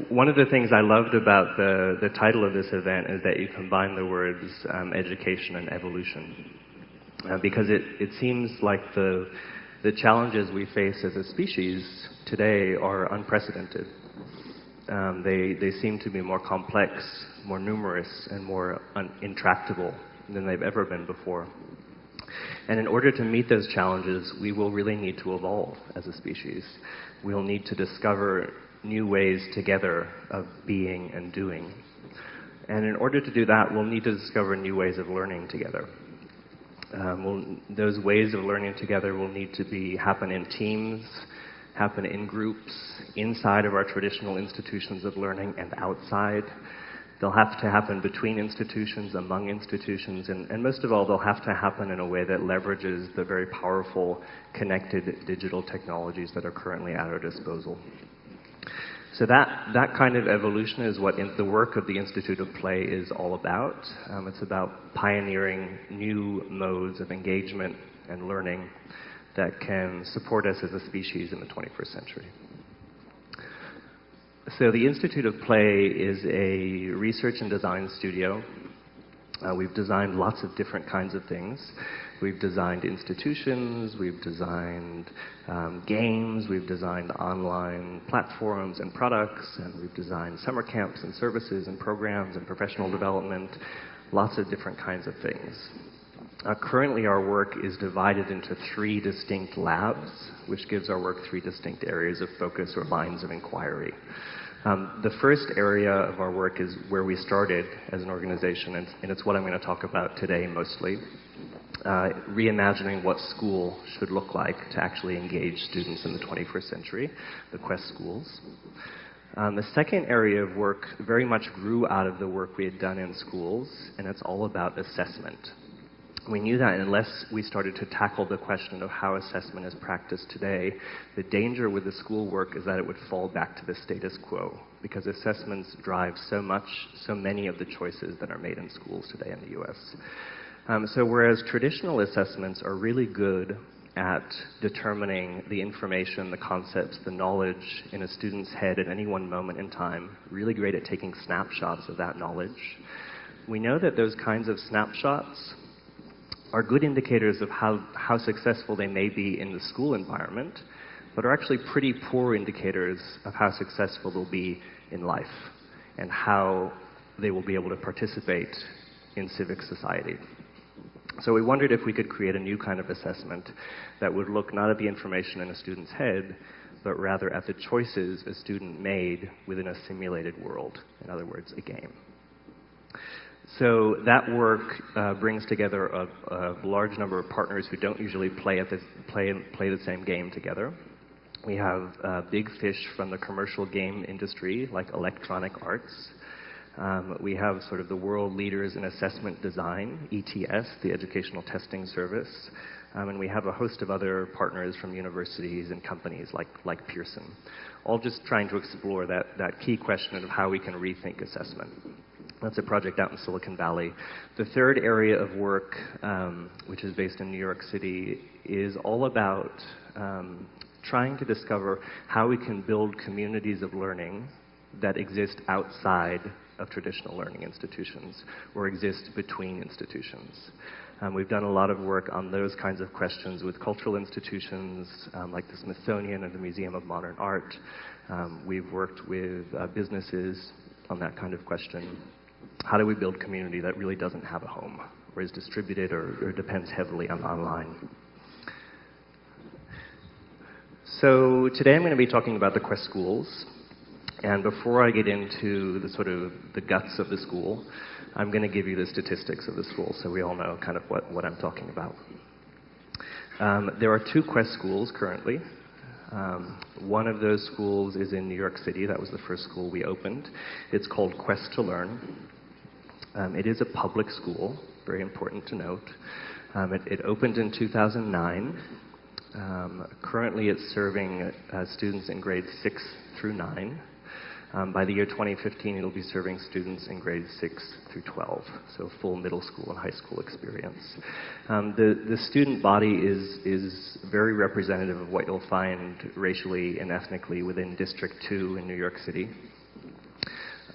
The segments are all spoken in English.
One of the things I loved about the title of this event is that you combine the words education and evolution. Because it seems like the challenges we face as a species today are unprecedented. They seem to be more complex, more numerous, and more intractable than they've ever been before. And in order to meet those challenges, we will really need to evolve as a species. We'll need to discover new ways together of being and doing. And in order to do that, we'll need to discover new ways of learning together. Those ways of learning together will need to happen in teams, happen in groups, inside of our traditional institutions of learning and outside. They'll have to happen between institutions, among institutions, and most of all, they'll have to happen in a way that leverages the very powerful connected digital technologies that are currently at our disposal. So that kind of evolution is what the work of the Institute of Play is all about. It's about pioneering new modes of engagement and learning that can support us as a species in the 21st century. So the Institute of Play is a research and design studio. We've designed lots of different kinds of things. We've designed institutions, we've designed games, we've designed online platforms and products, and we've designed summer camps and services and programs and professional development, lots of different kinds of things. Currently our work is divided into 3 distinct labs, which gives our work 3 distinct areas of focus or lines of inquiry. The first area of our work is where we started as an organization, and it's what I'm going to talk about today mostly. Reimagining what school should look like to actually engage students in the 21st century, the Quest schools. The second area of work very much grew out of the work we had done in schools, and it's all about assessment. We knew that unless we started to tackle the question of how assessment is practiced today, the danger with the schoolwork is that it would fall back to the status quo, because assessments drive so many of the choices that are made in schools today in the US. So whereas traditional assessments are really good at determining the information, the concepts, the knowledge in a student's head at any one moment in time, really great at taking snapshots of that knowledge, we know that those kinds of snapshots are good indicators of how successful they may be in the school environment, but are actually pretty poor indicators of how successful they'll be in life and how they will be able to participate in civic society. So we wondered if we could create a new kind of assessment that would look not at the information in a student's head, but rather at the choices a student made within a simulated world, in other words, a game. So that work brings together a large number of partners who don't usually play the same game together. We have big fish from the commercial game industry, like Electronic Arts. We have sort of the world leaders in assessment design, ETS, the Educational Testing Service. And we have a host of other partners from universities and companies like Pearson, all just trying to explore that key question of how we can rethink assessment. That's a project out in Silicon Valley. The third area of work, which is based in New York City, is all about trying to discover how we can build communities of learning that exist outside of traditional learning institutions or exist between institutions. We've done a lot of work on those kinds of questions with cultural institutions like the Smithsonian and the Museum of Modern Art. We've worked with businesses on that kind of question. How do we build community that really doesn't have a home, or is distributed, or depends heavily on online? So today I'm going to be talking about the Quest schools. And before I get into the guts of the school, I'm going to give you the statistics of the school so we all know kind of what I'm talking about. There are 2 Quest schools currently. One of those schools is in New York City. That was the first school we opened. It's called Quest to Learn. It is a public school, very important to note. It opened in 2009. Currently it's serving students in grades 6 through 9. By the year 2015, it'll be serving students in grades 6 through 12, so full middle school and high school experience. The student body is very representative of what you'll find racially and ethnically within District 2 in New York City.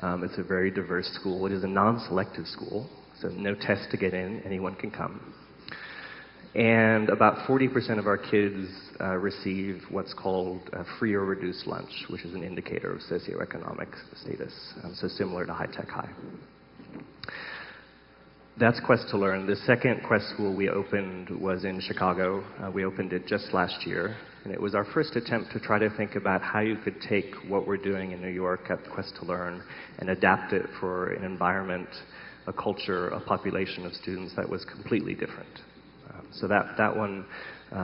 It's a very diverse school. It is a non-selective school, so no test to get in. Anyone can come. And about 40% of our kids receive what's called a free or reduced lunch, which is an indicator of socioeconomic status, so similar to high-tech high. That's Quest to Learn. The second Quest school we opened was in Chicago. We opened it just last year. And it was our first attempt to try to think about how you could take what we're doing in New York at Quest to Learn and adapt it for an environment, a culture, a population of students that was completely different. So that one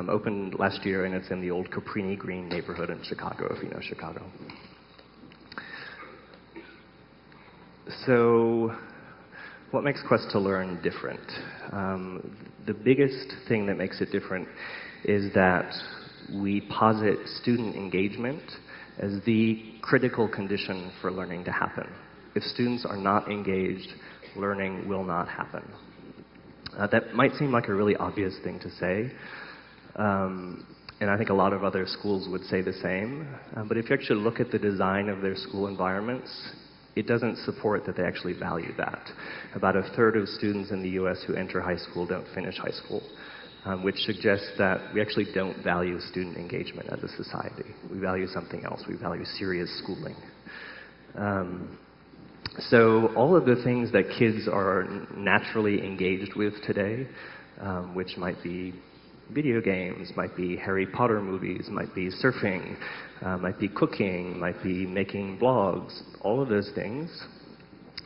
opened last year, and it's in the old Caprini Green neighborhood in Chicago, if you know Chicago. So what makes Quest to Learn different? The biggest thing that makes it different is that we posit student engagement as the critical condition for learning to happen. If students are not engaged, learning will not happen. That might seem like a really obvious thing to say, and I think a lot of other schools would say the same, but if you actually look at the design of their school environments, it doesn't support that they actually value that. About a third of students in the US who enter high school don't finish high school, which suggests that we actually don't value student engagement as a society. We value something else. We value serious schooling. So all of the things that kids are naturally engaged with today, which might be video games, might be Harry Potter movies, might be surfing, might be cooking, might be making blogs, all of those things,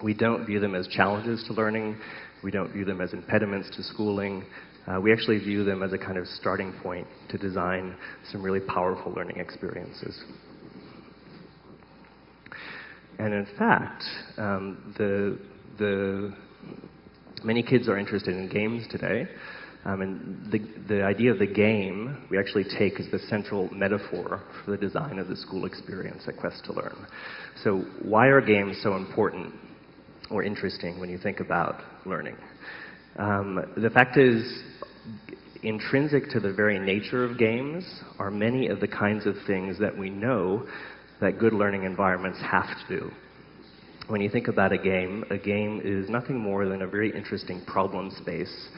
we don't view them as challenges to learning. We don't view them as impediments to schooling. We actually view them as a kind of starting point to design some really powerful learning experiences. And in fact, many kids are interested in games today. And the idea of the game, we actually take as the central metaphor for the design of the school experience at Quest to Learn. So why are games so important or interesting when you think about learning? The fact is, intrinsic to the very nature of games are many of the kinds of things that we know that good learning environments have to do. When you think about a game is nothing more than a very interesting problem space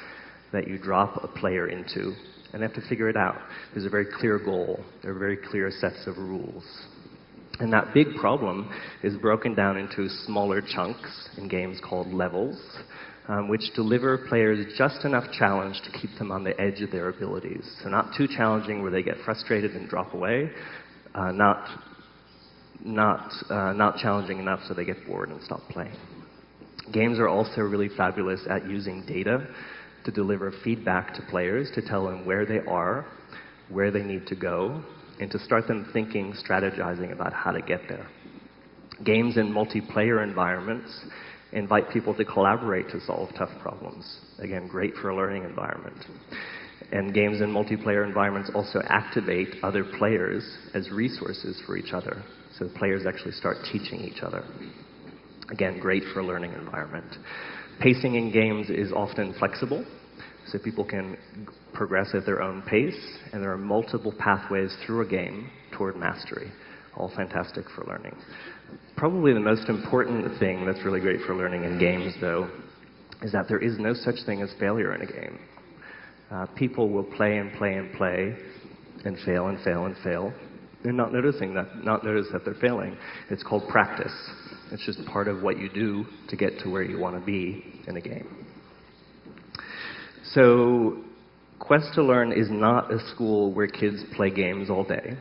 that you drop a player into, and they have to figure it out. There's a very clear goal. There are very clear sets of rules. And that big problem is broken down into smaller chunks in games called levels, which deliver players just enough challenge to keep them on the edge of their abilities. So not too challenging where they get frustrated and drop away, not challenging enough so they get bored and stop playing. Games are also really fabulous at using data to deliver feedback to players, to tell them where they are, where they need to go, and to start them thinking, strategizing about how to get there. Games in multiplayer environments invite people to collaborate to solve tough problems. Again, great for a learning environment. And games in multiplayer environments also activate other players as resources for each other. So players actually start teaching each other. Again, great for a learning environment. Pacing in games is often flexible, so people can progress at their own pace, and there are multiple pathways through a game toward mastery. All fantastic for learning. Probably the most important thing that's really great for learning in games, though, is that there is no such thing as failure in a game. People will play and play and play and fail and fail and fail. They're not notice that they're failing. It's called practice. It's just part of what you do to get to where you want to be in a game. So Quest to Learn is not a school where kids play games all day.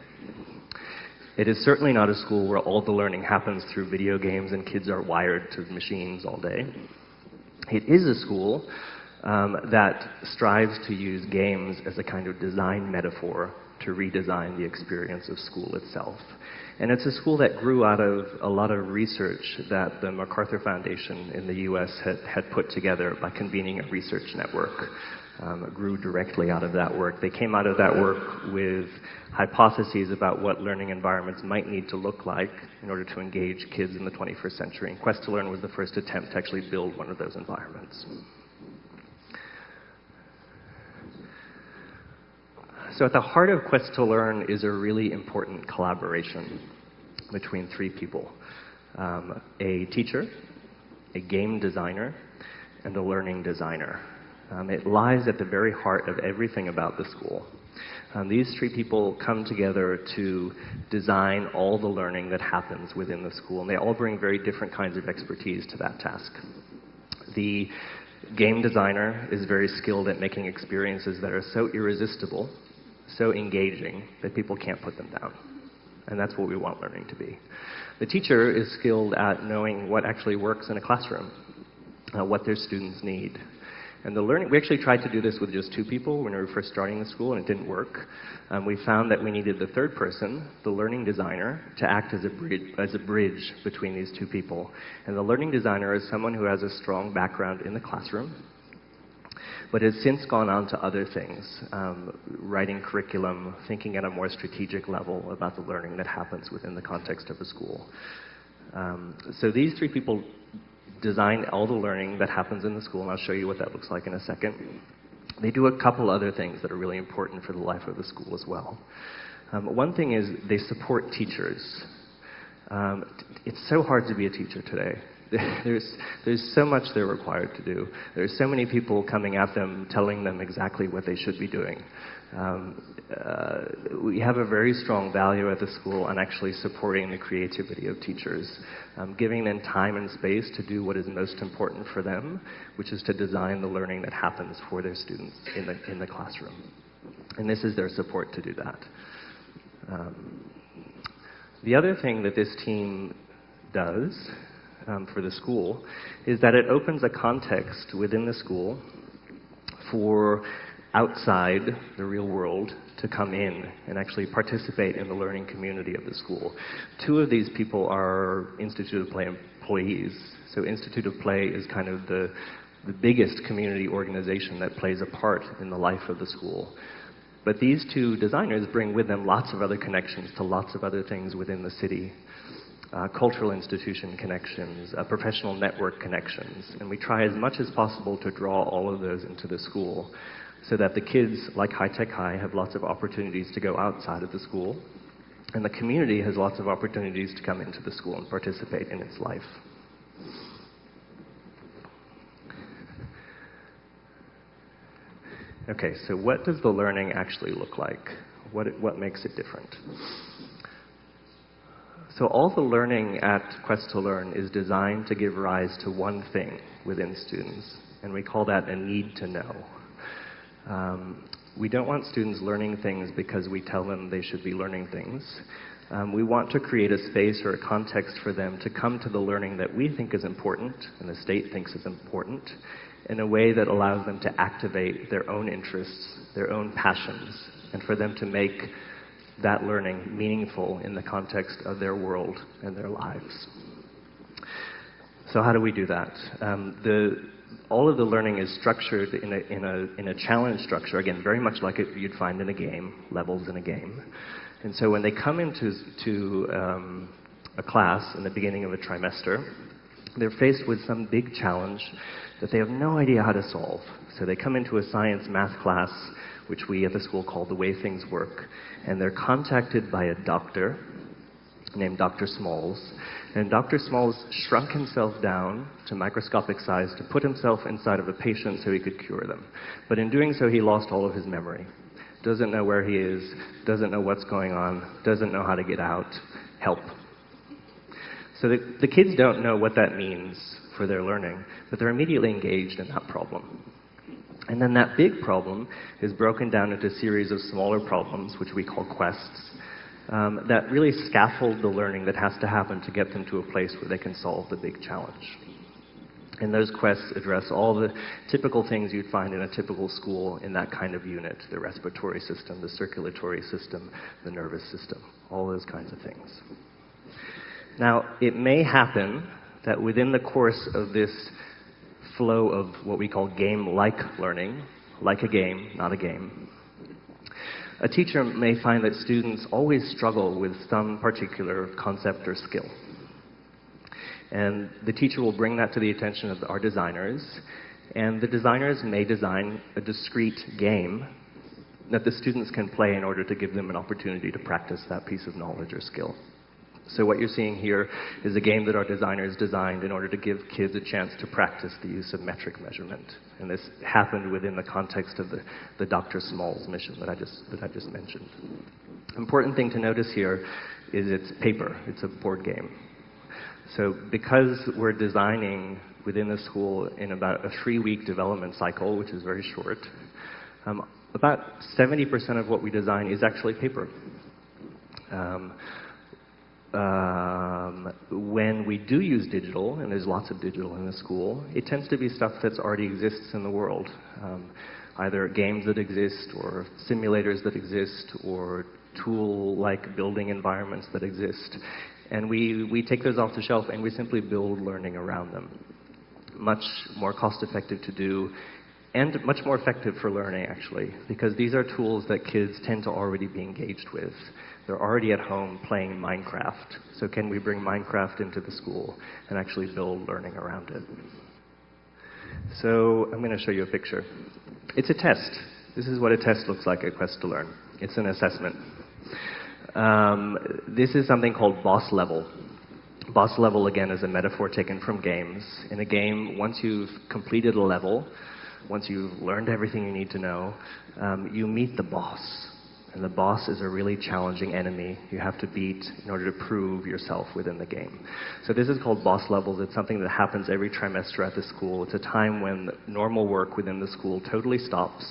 It is certainly not a school where all the learning happens through video games and kids are wired to machines all day. It is a school that strives to use games as a kind of design metaphor to redesign the experience of school itself. And it's a school that grew out of a lot of research that the MacArthur Foundation in the US had put together by convening a research network. It grew directly out of that work. They came out of that work with hypotheses about what learning environments might need to look like in order to engage kids in the 21st century. And Quest to Learn was the first attempt to actually build one of those environments. So at the heart of Quest to Learn is a really important collaboration between three people. a teacher, a game designer, and a learning designer. It lies at the very heart of everything about the school. These three people come together to design all the learning that happens within the school, and they all bring very different kinds of expertise to that task. The game designer is very skilled at making experiences that are so irresistible, so engaging, that people can't put them down. And that's what we want learning to be. The teacher is skilled at knowing what actually works in a classroom, what their students need. And the learning, we actually tried to do this with just two people when we were first starting the school, and it didn't work. We found that we needed the third person, the learning designer, to act as a bridge between these two people. And the learning designer is someone who has a strong background in the classroom, but has since gone on to other things, writing curriculum, thinking at a more strategic level about the learning that happens within the context of a school. So these three people design all the learning that happens in the school, and I'll show you what that looks like in a second. They do a couple other things that are really important for the life of the school as well. One thing is they support teachers. It's so hard to be a teacher today. There's so much they're required to do. There's so many people coming at them, telling them exactly what they should be doing. We have a very strong value at the school on actually supporting the creativity of teachers, giving them time and space to do what is most important for them, which is to design the learning that happens for their students in the classroom. And this is their support to do that. The other thing that this team does for the school is that it opens a context within the school for outside the real world to come in and actually participate in the learning community of the school. Two of these people are Institute of Play employees. So Institute of Play is kind of the biggest community organization that plays a part in the life of the school. But these two designers bring with them lots of other connections to lots of other things within the city. Cultural institution connections, professional network connections. And we try as much as possible to draw all of those into the school so that the kids, like High Tech High, have lots of opportunities to go outside of the school. And the community has lots of opportunities to come into the school and participate in its life. Okay, so what does the learning actually look like? What makes it different? So all the learning at Quest to Learn is designed to give rise to one thing within students, and we call that a need to know. We don't want students learning things because we tell them they should be learning things. We want to create a space or a context for them to come to the learning that we think is important and the state thinks is important in a way that allows them to activate their own interests, their own passions, and for them to make that learning meaningful in the context of their world and their lives. So how do we do that? All of the learning is structured in a challenge structure, again, very much like you'd find in a game, levels in a game. And so when they come into a class in the beginning of a trimester, they're faced with some big challenge that they have no idea how to solve. So they come into a science math class, which we at the school call The Way Things Work, and they're contacted by a doctor named Dr. Smalls. And Dr. Smalls shrunk himself down to microscopic size to put himself inside of a patient so he could cure them. But in doing so, he lost all of his memory. Doesn't know where he is, doesn't know what's going on, doesn't know how to get out. Help. So the kids don't know what that means for their learning, but they're immediately engaged in that problem. And then that big problem is broken down into a series of smaller problems, which we call quests, that really scaffold the learning that has to happen to get them to a place where they can solve the big challenge. And those quests address all the typical things you'd find in a typical school in that kind of unit: the respiratory system, the circulatory system, the nervous system, all those kinds of things. Now, it may happen that within the course of this flow of what we call game-like learning, like a game, not a game, a teacher may find that students always struggle with some particular concept or skill. And the teacher will bring that to the attention of our designers, and the designers may design a discrete game that the students can play in order to give them an opportunity to practice that piece of knowledge or skill. So what you're seeing here is a game that our designers designed in order to give kids a chance to practice the use of metric measurement. And this happened within the context of the Dr. Small's mission that I just mentioned. Important thing to notice here is it's paper. It's a board game. So because we're designing within the school in about a 3-week development cycle, which is very short, about 70% of what we design is actually paper. When we do use digital, and there's lots of digital in the school, it tends to be stuff that already exists in the world. Either games that exist, or simulators that exist, or tool-like building environments that exist. And we take those off the shelf and we simply build learning around them. Much more cost-effective to do, and much more effective for learning, actually, because these are tools that kids tend to already be engaged with. They're already at home playing Minecraft. So can we bring Minecraft into the school and actually build learning around it? So I'm going to show you a picture. It's a test. This is what a test looks like at Quest to Learn. It's an assessment. This is something called boss level. Boss level, again, is a metaphor taken from games. In a game, once you've completed a level, once you've learned everything you need to know, you meet the boss. And the boss is a really challenging enemy you have to beat in order to prove yourself within the game. So this is called boss levels. It's something that happens every trimester at the school. It's a time when normal work within the school totally stops,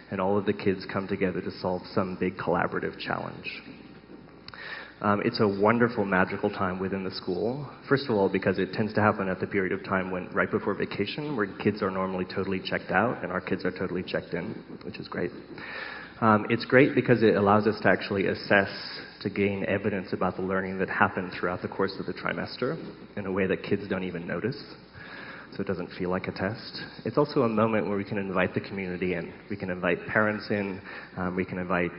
and all of the kids come together to solve some big collaborative challenge. It's a wonderful, magical time within the school. First of all, because it tends to happen at the period of time when, right before vacation, where kids are normally totally checked out, and our kids are totally checked in, which is great. It's great because it allows us to actually assess, to gain evidence about the learning that happened throughout the course of the trimester in a way that kids don't even notice, so it doesn't feel like a test. It's also a moment where we can invite the community in. We can invite parents in. We can invite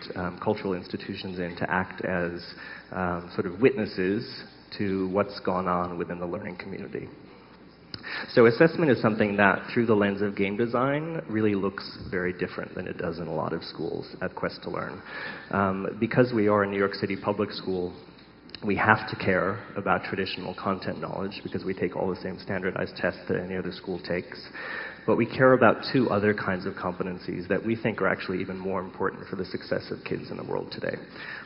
cultural institutions in to act as sort of witnesses to what's gone on within the learning community. So assessment is something that, through the lens of game design, really looks very different than it does in a lot of schools at Quest to Learn. Because we are a New York City public school, we have to care about traditional content knowledge because we take all the same standardized tests that any other school takes. But we care about 2 other kinds of competencies that we think are actually even more important for the success of kids in the world today.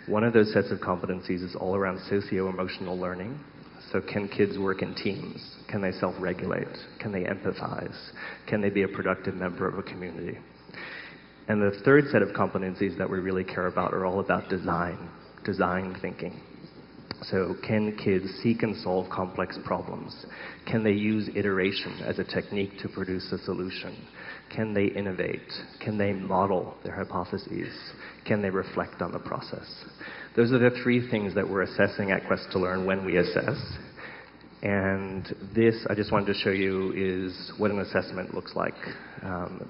One of those sets of competencies is all around socio-emotional learning. So can kids work in teams? Can they self-regulate? Can they empathize? Can they be a productive member of a community? And the third set of competencies that we really care about are all about design thinking. So can kids seek and solve complex problems? Can they use iteration as a technique to produce a solution? Can they innovate? Can they model their hypotheses? Can they reflect on the process? Those are the 3 things that we're assessing at Quest to Learn when we assess. And this, I just wanted to show you, is what an assessment looks like.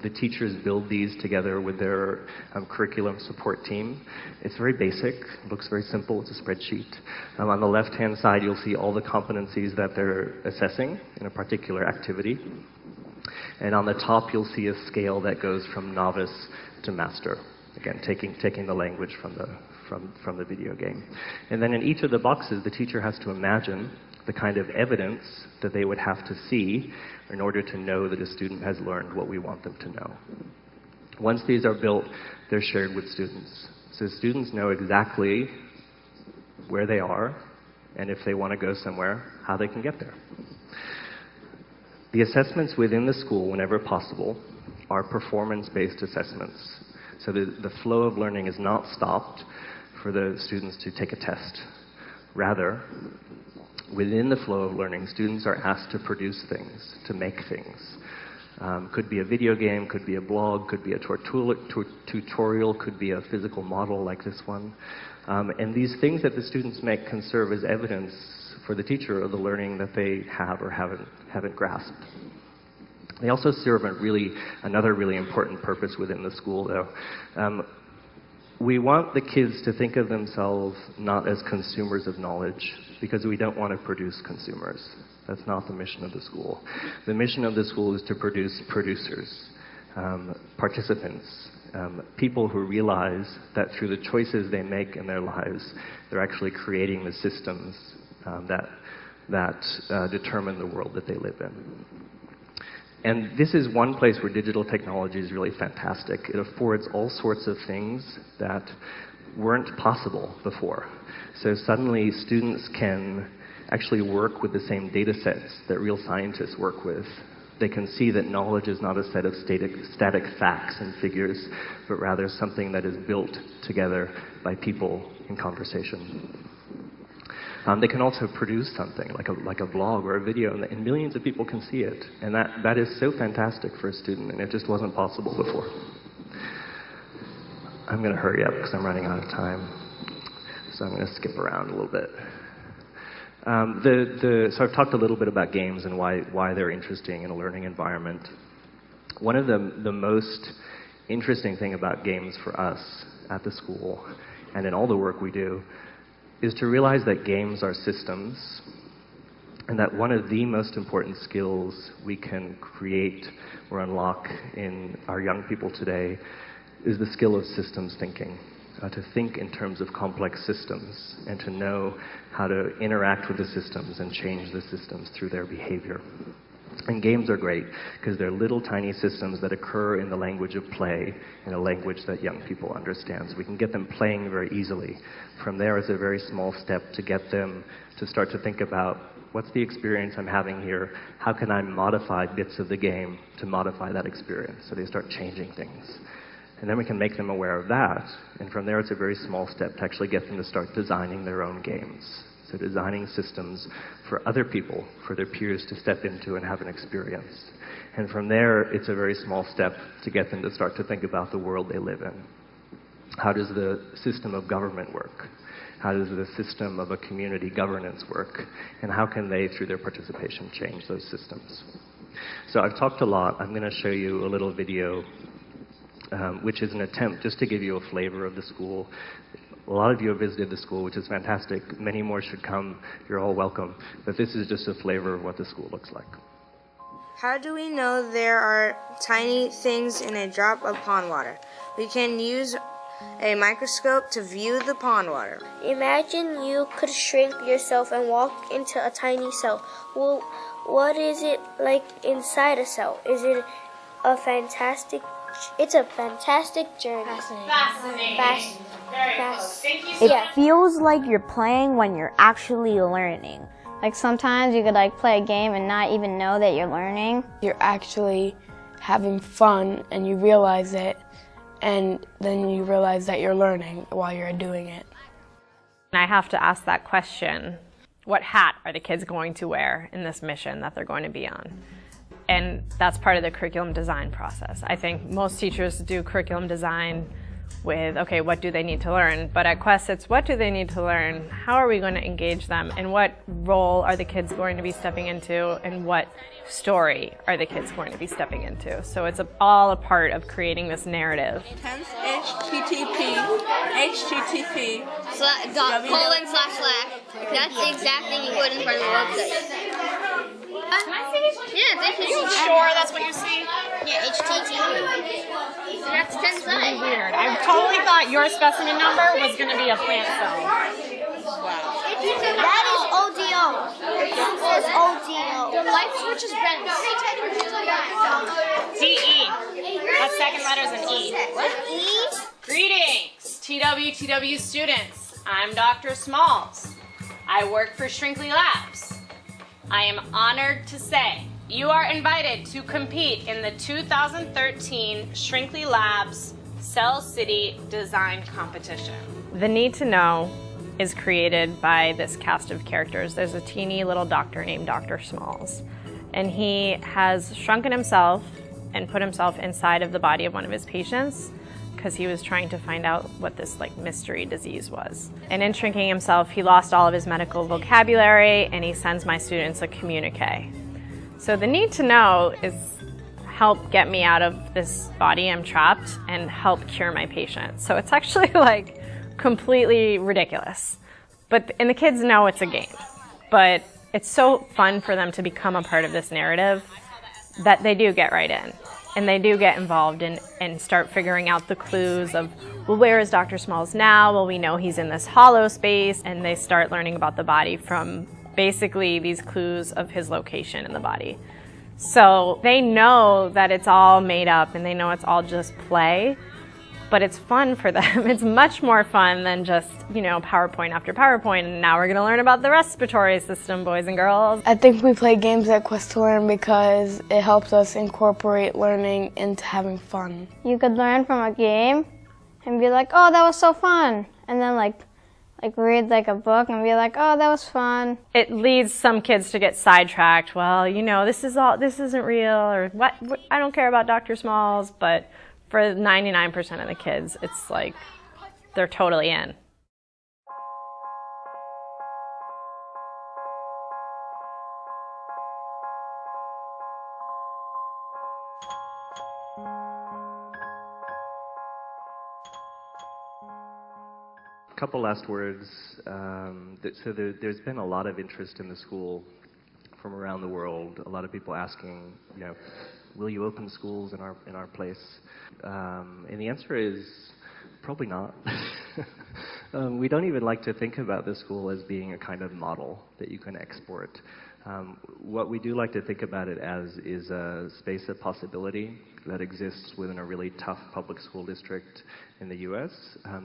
The teachers build these together with their curriculum support team. It's very basic, looks very simple, it's a spreadsheet. On the left-hand side, you'll see all the competencies that they're assessing in a particular activity. And on the top, you'll see a scale that goes from novice to master. Again, taking the language from the video game. And then in each of the boxes, the teacher has to imagine the kind of evidence that they would have to see in order to know that a student has learned what we want them to know. Once these are built, they're shared with students. So students know exactly where they are, and if they want to go somewhere, how they can get there. The assessments within the school, whenever possible, are performance-based assessments. So the flow of learning is not stopped for the students to take a test. Rather, within the flow of learning, students are asked to produce things, to make things. Could be a video game, could be a blog, could be a tutorial, could be a physical model like this one. And these things that the students make can serve as evidence for the teacher of the learning that they have or haven't grasped. They also serve another really important purpose within the school, though. We want the kids to think of themselves not as consumers of knowledge, because we don't want to produce consumers. That's not the mission of the school. The mission of the school is to produce producers, participants, people who realize that through the choices they make in their lives, they're actually creating the systems that determine the world that they live in. And this is one place where digital technology is really fantastic. It affords all sorts of things that weren't possible before. So suddenly students can actually work with the same data sets that real scientists work with. They can see that knowledge is not a set of static facts and figures, but rather something that is built together by people in conversation. They can also produce something, like a blog or a video, and millions of people can see it. And that is so fantastic for a student, and it just wasn't possible before. I'm going to hurry up because I'm running out of time. So I'm going to skip around a little bit. So I've talked a little bit about games and why they're interesting in a learning environment. One of the most interesting thing about games for us at the school and in all the work we do is to realize that games are systems, and that one of the most important skills we can create or unlock in our young people today is the skill of systems thinking. To think in terms of complex systems and to know how to interact with the systems and change the systems through their behavior. And games are great because they're little tiny systems that occur in the language of play, in a language that young people understand. So we can get them playing very easily. From there, it's a very small step to get them to start to think about what's the experience I'm having here? How can I modify bits of the game to modify that experience? So they start changing things. And then we can make them aware of that. And from there, it's a very small step to actually get them to start designing their own games. So designing systems for other people, for their peers to step into and have an experience. And from there, it's a very small step to get them to start to think about the world they live in. How does the system of government work? How does the system of a community governance work? And how can they, through their participation, change those systems? So I've talked a lot. I'm going to show you a little video which is an attempt just to give you a flavor of the school. A lot of you have visited the school, which is fantastic. Many more should come. You're all welcome. But this is just a flavor of what the school looks like. How do we know there are tiny things in a drop of pond water? We can use a microscope to view the pond water. Imagine you could shrink yourself and walk into a tiny cell. Well, what is it like inside a cell? Is it a fantastic? It's a fantastic journey. Fascinating. Very close. Thank you so much. It feels like you're playing when you're actually learning. Like sometimes you could play a game and not even know that you're learning. You're actually having fun and you realize it, and then you realize that you're learning while you're doing it. I have to ask that question, what hat are the kids going to wear in this mission that they're going to be on? And that's part of the curriculum design process. I think most teachers do curriculum design with, okay, what do they need to learn? But at Quest, it's what do they need to learn? How are we going to engage them? And what role are the kids going to be stepping into? And what story are the kids going to be stepping into? So it's all a part of creating this narrative. Hence http:// That's the exact thing you put in front of the website. Can I see? Yeah, this is. Are you sure that's what you see? Yeah, HTTP. That's 10 sides. Really weird. I totally thought your specimen number was going to be a plant cell. Wow. That is ODO. This is ODO. The light switch is red. DE. That second letter is an E. What? E? Greetings, TW students. I'm Dr. Smalls. I work for Shrinkley Labs. I am honored to say you are invited to compete in the 2013 Shrinkley Labs Cell City Design Competition. The need to know is created by this cast of characters. There's a teeny little doctor named Dr. Smalls, and he has shrunken himself and put himself inside of the body of one of his patients because he was trying to find out what this mystery disease was. And in shrinking himself, he lost all of his medical vocabulary, and he sends my students a communique. So the need to know is help get me out of this body I'm trapped and help cure my patient. So it's actually completely ridiculous. And the kids know it's a game. But it's so fun for them to become a part of this narrative that they do get right in. And they do get involved and start figuring out the clues of, well, where is Dr. Smalls now? Well, we know he's in this hollow space, and they start learning about the body from basically these clues of his location in the body. So they know that it's all made up and they know it's all just play, but it's fun for them. It's much more fun than just, PowerPoint after PowerPoint, and now we're going to learn about the respiratory system, boys and girls. I think we play games at Quest to Learn because it helps us incorporate learning into having fun. You could learn from a game and be like, oh, that was so fun. And then read a book and be like, oh, that was fun. It leads some kids to get sidetracked. Well, this isn't real, or what? I don't care about Dr. Smalls, but for 99% of the kids, it's like they're totally in. Couple last words. There's been a lot of interest in the school from around the world. A lot of people asking, will you open schools in our place? And the answer is probably not. We don't even like to think about the school as being a kind of model that you can export. What we do like to think about it as is a space of possibility that exists within a really tough public school district in the US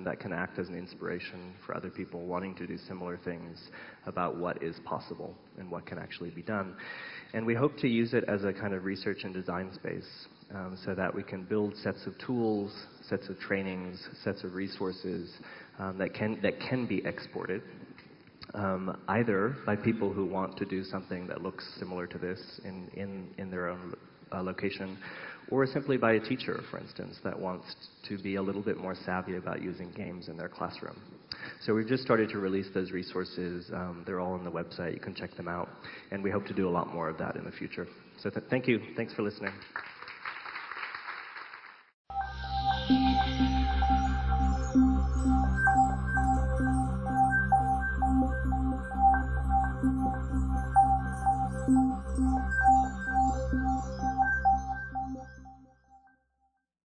that can act as an inspiration for other people wanting to do similar things about what is possible and what can actually be done. And we hope to use it as a kind of research and design space so that we can build sets of tools, sets of trainings, sets of resources that can be exported. Either by people who want to do something that looks similar to this in their own location, or simply by a teacher, for instance, that wants to be a little bit more savvy about using games in their classroom. So we've just started to release those resources. They're all on the website. You can check them out. And we hope to do a lot more of that in the future. So thank you. Thanks for listening.